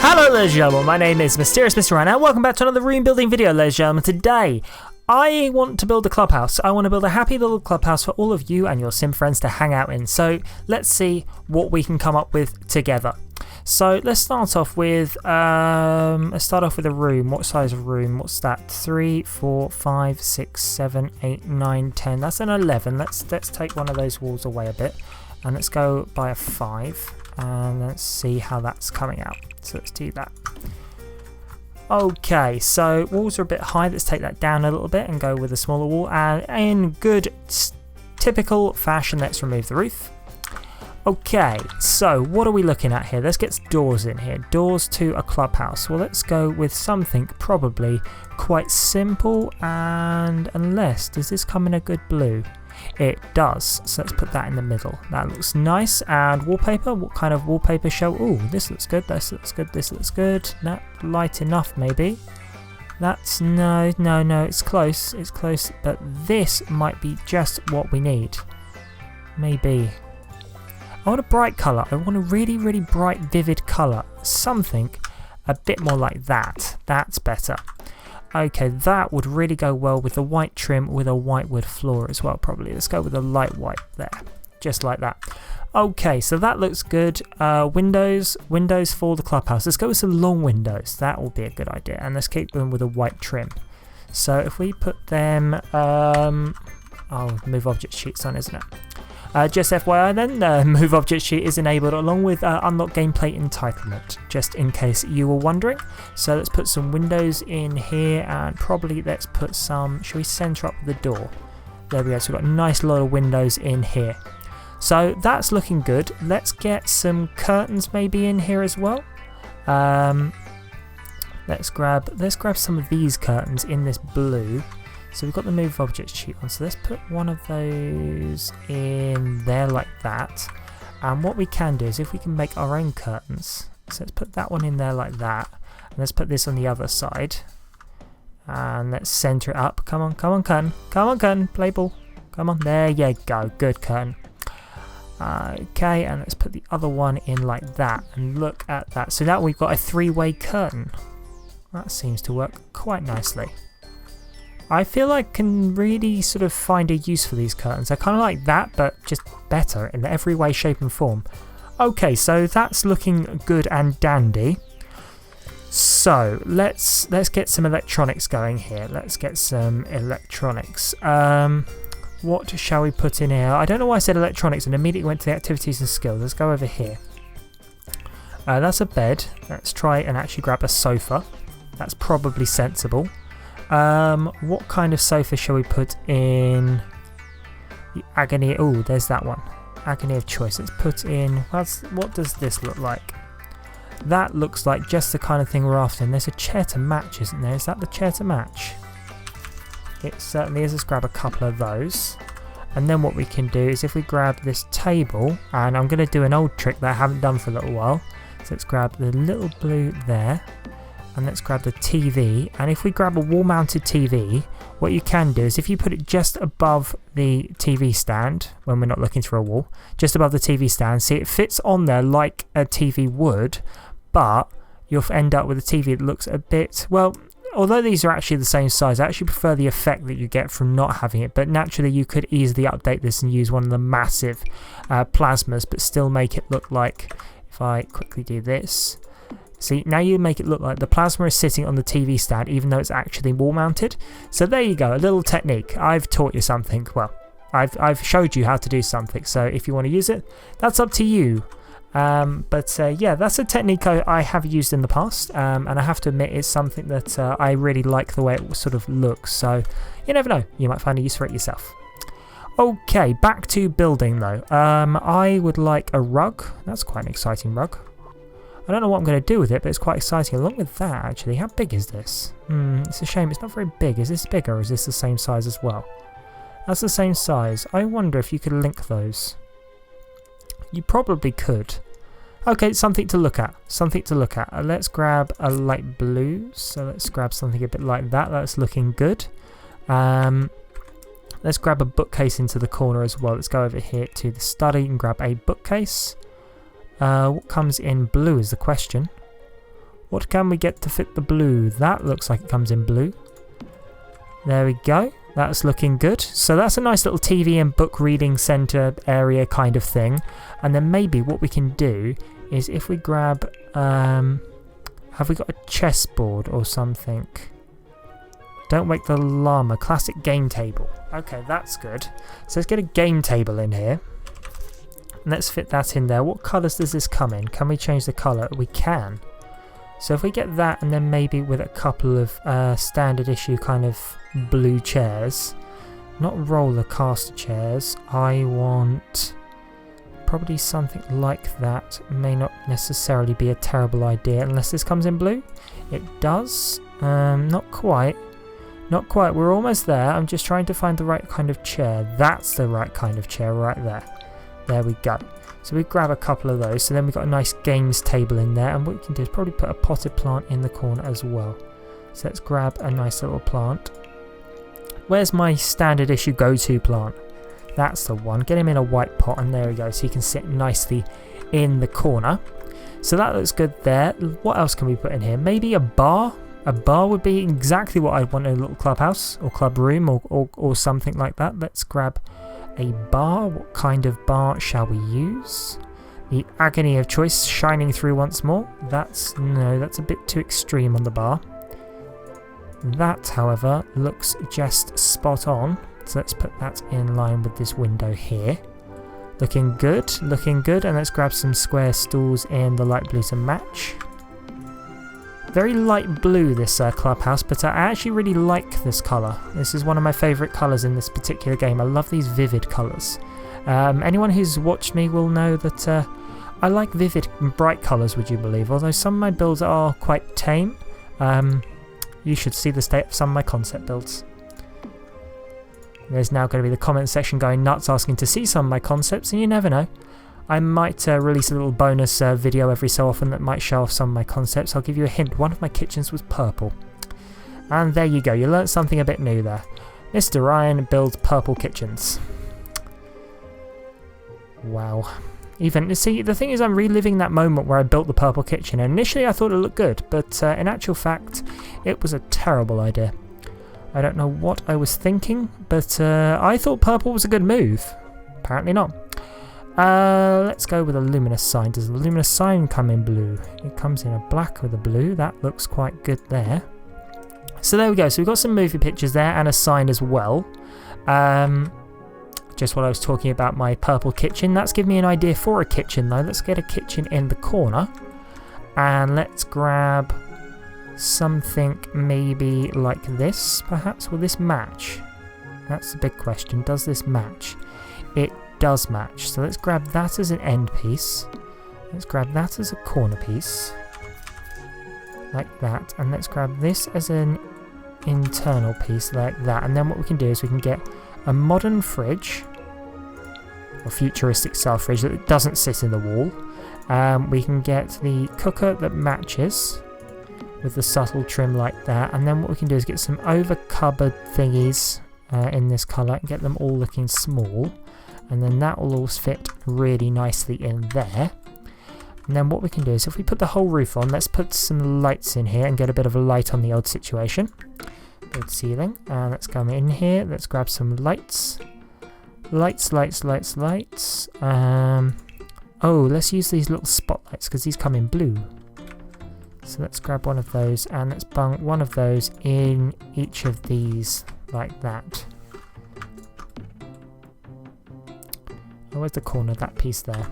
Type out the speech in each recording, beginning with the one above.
Hello ladies and gentlemen, my name is Mysterious Mr. Ryan and welcome back to another room building video ladies and gentlemen. Today I want to build a clubhouse. I want to build a happy little clubhouse for all of you and your sim friends to hang out in. So let's see what we can come up with together. So let's start off with a room. What size of room? What's that? 3, 4, 5, 6, 7, 8, 9, 10. That's an 11. Let's take one of those walls away a bit and let's go by a 5 and let's see how that's coming out. So let's do that. Okay, so walls are a bit high. Let's take that down a little bit and go with a smaller wall. And in good typical fashion, let's remove the roof. Okay, so what are we looking at here? Let's get doors in here. Doors to a clubhouse. Well, let's go with something probably quite simple. And unless, does this come in a good blue? It does, so let's put that in the middle. That looks nice. And wallpaper, what kind of wallpaper shall? Oh, this looks good, this looks good, this looks good. That light enough maybe. That's no, it's close, but this might be just what we need. Maybe. I want a bright colour, I want a really, really bright, vivid colour. Something a bit more like that, that's better. Okay, that would really go well with the white trim with a white wood floor as well, probably. Let's go with a light white there, just like that. Okay, so that looks good. Windows for the clubhouse. Let's go with some long windows. That will be a good idea. And let's keep them with a white trim. So if we put them, move object sheets on, isn't it? Just FYI then, move object sheet is enabled along with unlock gameplay entitlement, just in case you were wondering. So let's put some windows in here and probably let's put some, shall we center up the door? There we go, so we've got a nice lot of windows in here. So that's looking good. Let's get some curtains maybe in here as well. Let's grab some of these curtains in this blue. So we've got the move object sheet on, so let's put one of those in there like that. And what we can do is if we can make our own curtains, so let's put that one in there like that. And let's put this on the other side. And let's center it up. Come on, curtain. Come on, curtain. Play ball. Come on, there you go. Good curtain. Okay, and let's put the other one in like that. And look at that. So now we've got a 3-way curtain. That seems to work quite nicely. I feel I can really sort of find a use for these curtains. I kind of like that, but just better in every way, shape and form. Okay, so that's looking good and dandy. So let's get some electronics going here. Let's get some electronics. What shall we put in here? I don't know why I said electronics and immediately went to the activities and skills. Let's go over here. That's a bed. Let's try and actually grab a sofa. That's probably sensible. What kind of sofa shall we put in? The agony. Oh, there's that one. Agony of choice. Let's put in. What does this look like? That looks like just the kind of thing we're after. And there's a chair to match, isn't there? Is that the chair to match? It certainly is. Let's grab a couple of those. And then what we can do is if we grab this table, and I'm going to do an old trick that I haven't done for a little while. So let's grab the little blue there. And let's grab the TV, and if we grab a wall-mounted TV, what you can do is if you put it just above the TV stand, when we're not looking through a wall, just above the TV stand, see it fits on there like a TV would, but you'll end up with a TV that looks a bit, well, although these are actually the same size, I actually prefer the effect that you get from not having it, but naturally you could easily update this and use one of the massive plasmas, but still make it look like, if I quickly do this, see, now you make it look like the plasma is sitting on the TV stand even though it's actually wall mounted. So there you go, a little technique. I've taught you something. Well, I've showed you how to do something. So if you want to use it, that's up to you. Yeah, that's a technique I have used in the past. And I have to admit it's something that I really like the way it sort of looks. So you never know, you might find a use for it yourself. Okay, back to building though. I would like a rug. That's quite an exciting rug. I don't know what I'm going to do with it, but it's quite exciting. Along with that, actually, how big is this? It's a shame. It's not very big. Is this bigger or is this the same size as well? That's the same size. I wonder if you could link those. You probably could. Okay, something to look at. Something to look at. Let's grab a light blue. So let's grab something a bit like that. That's looking good. Let's grab a bookcase into the corner as well. Let's go over here to the study and grab a bookcase. What comes in blue is the question. What can we get to fit the blue? That looks like it comes in blue. There we go. That's looking good. So that's a nice little TV and book reading centre area kind of thing. And then maybe what we can do is if we grab... have we got a chessboard or something? Don't wake the llama. Classic game table. Okay, that's good. So let's get a game table in here. Let's fit that in there. What colours does this come in? Can we change the colour? We can. So if we get that and then maybe with a couple of standard issue kind of blue chairs. Not roller caster chairs. I want probably something like that. May not necessarily be a terrible idea unless this comes in blue. It does. Not quite. Not quite. We're almost there. I'm just trying to find the right kind of chair. That's the right kind of chair right there. There we go. So we grab a couple of those. So then we've got a nice games table in there. And what we can do is probably put a potted plant in the corner as well. So let's grab a nice little plant. Where's my standard issue go-to plant? That's the one. Get him in a white pot and there we go. So he can sit nicely in the corner. So that looks good there. What else can we put in here? Maybe a bar? A bar would be exactly what I'd want in a little clubhouse or club room or something like that. Let's grab a bar. What kind of bar shall we use? The agony of choice shining through once more. That's a bit too extreme on the bar. That, however, looks just spot on. So let's put that in line with this window here. Looking good, looking good. And let's grab some square stools in the light blue to match. Very light blue, this clubhouse, but I actually really like this colour. This is one of my favourite colours in this particular game. I love these vivid colours. Anyone who's watched me will know that I like vivid and bright colours, would you believe? Although some of my builds are quite tame. You should see the state of some of my concept builds. There's now going to be the comment section going nuts asking to see some of my concepts, and you never know. I might release a little bonus video every so often that might show off some of my concepts. I'll give you a hint. One of my kitchens was purple. And there you go. You learnt something a bit new there. Mr. Ryan builds purple kitchens. Wow. See, the thing is I'm reliving that moment where I built the purple kitchen. And initially I thought it looked good, but in actual fact it was a terrible idea. I don't know what I was thinking, but I thought purple was a good move. Apparently not. Let's go with a luminous sign. Does the luminous sign come in blue? It comes in a black with a blue. That looks quite good there. So there we go. So we've got some movie pictures there and a sign as well. Just what I was talking about, my purple kitchen. That's given me an idea for a kitchen though. Let's get a kitchen in the corner. And let's grab something maybe like this, perhaps. Will this match? That's the big question. Does this match? It does match. So let's grab that as an end piece. Let's grab that as a corner piece. Like that. And let's grab this as an internal piece like that. And then what we can do is we can get a modern fridge, or futuristic style fridge that doesn't sit in the wall. We can get the cooker that matches with the subtle trim like that. And then what we can do is get some over cupboard thingies in this colour and get them all looking small. And then that will all fit really nicely in there. And then what we can do is if we put the whole roof on, let's put some lights in here and get a bit of a light on the old situation. Good ceiling. And let's come in here. Let's grab some lights. Lights. Oh, let's use these little spotlights because these come in blue. So let's grab one of those and let's bung one of those in each of these like that. Oh, where's the corner? That piece there.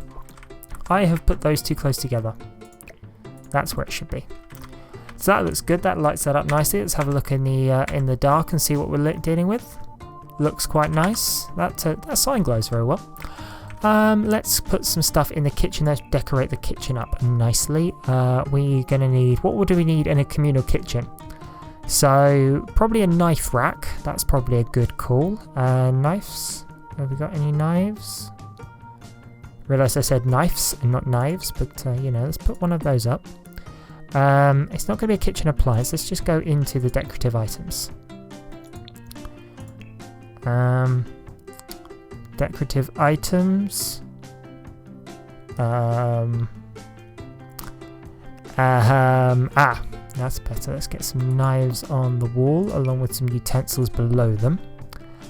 I have put those two close together. That's where it should be. So that looks good. That lights that up nicely. Let's have a look in the dark and see what we're dealing with. Looks quite nice. That sign glows very well. Let's put some stuff in the kitchen. Let's decorate the kitchen up nicely. We're gonna need. What do we need in a communal kitchen? So probably a knife rack. That's probably a good call. Knives. Have we got any knives? Realised I said knives and not knives, but you know, let's put one of those up. It's not going to be a kitchen appliance. Let's just go into the decorative items. Decorative items. That's better. Let's get some knives on the wall along with some utensils below them.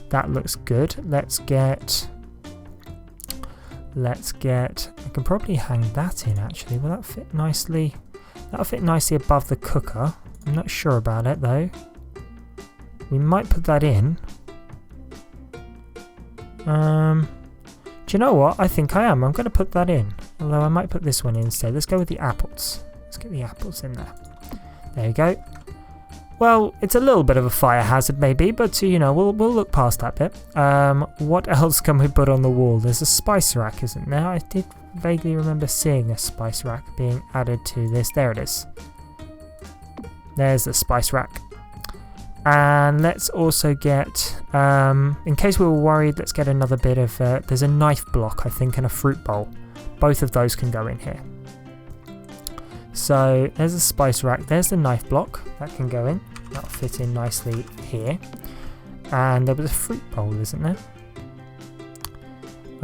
That looks good. Let's get... I can probably hang that in actually. Will that fit nicely? That'll fit nicely above the cooker. I'm not sure about it though. We might put that in. Do you know what? I think I am. I'm going to put that in. Although I might put this one in instead. Let's go with the apples. Let's get the apples in there. There you go. Well, it's a little bit of a fire hazard maybe, but you know, we'll look past that bit. What else can we put on the wall? There's a spice rack, isn't there? I did vaguely remember seeing a spice rack being added to this. There it is. There's the spice rack. And let's also get, in case we were worried, let's get another bit of, there's a knife block, I think, and a fruit bowl. Both of those can go in here. So there's a spice rack, there's the knife block, that can go in. That'll fit in nicely here. And there was a fruit bowl, isn't there?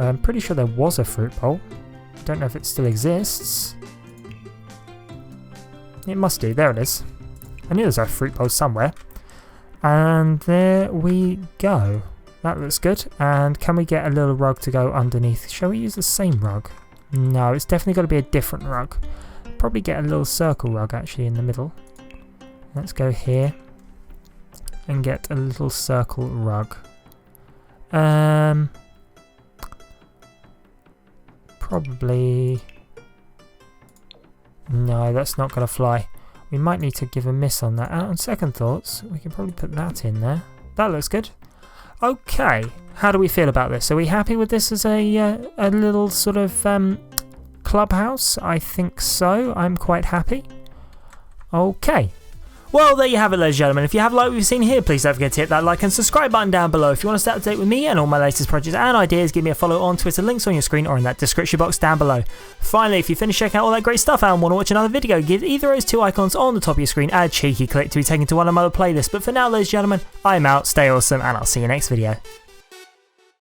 I'm pretty sure there was a fruit bowl. I don't know if it still exists. It must do, there it is. I knew there was a fruit bowl somewhere. And there we go. That looks good. And can we get a little rug to go underneath? Shall we use the same rug? No, it's definitely got to be a different rug. Probably get a little circle rug actually in the middle. Let's go here and get a little circle rug. Probably... No, that's not going to fly. We might need to give a miss on that. On second thoughts, we can probably put that in there. That looks good. Okay, how do we feel about this? Are we happy with this as a little sort of clubhouse? I think so. I'm quite happy. Okay. Well, there you have it, ladies and gentlemen. If you have liked what you've seen here, please don't forget to hit that like and subscribe button down below. If you want to stay up to date with me and all my latest projects and ideas, give me a follow on Twitter. Links on your screen or in that description box down below. Finally, if you finish checking out all that great stuff and want to watch another video, give either of those two icons on the top of your screen a cheeky click to be taken to one of my other playlists. But for now, ladies and gentlemen, I'm out. Stay awesome, and I'll see you next video.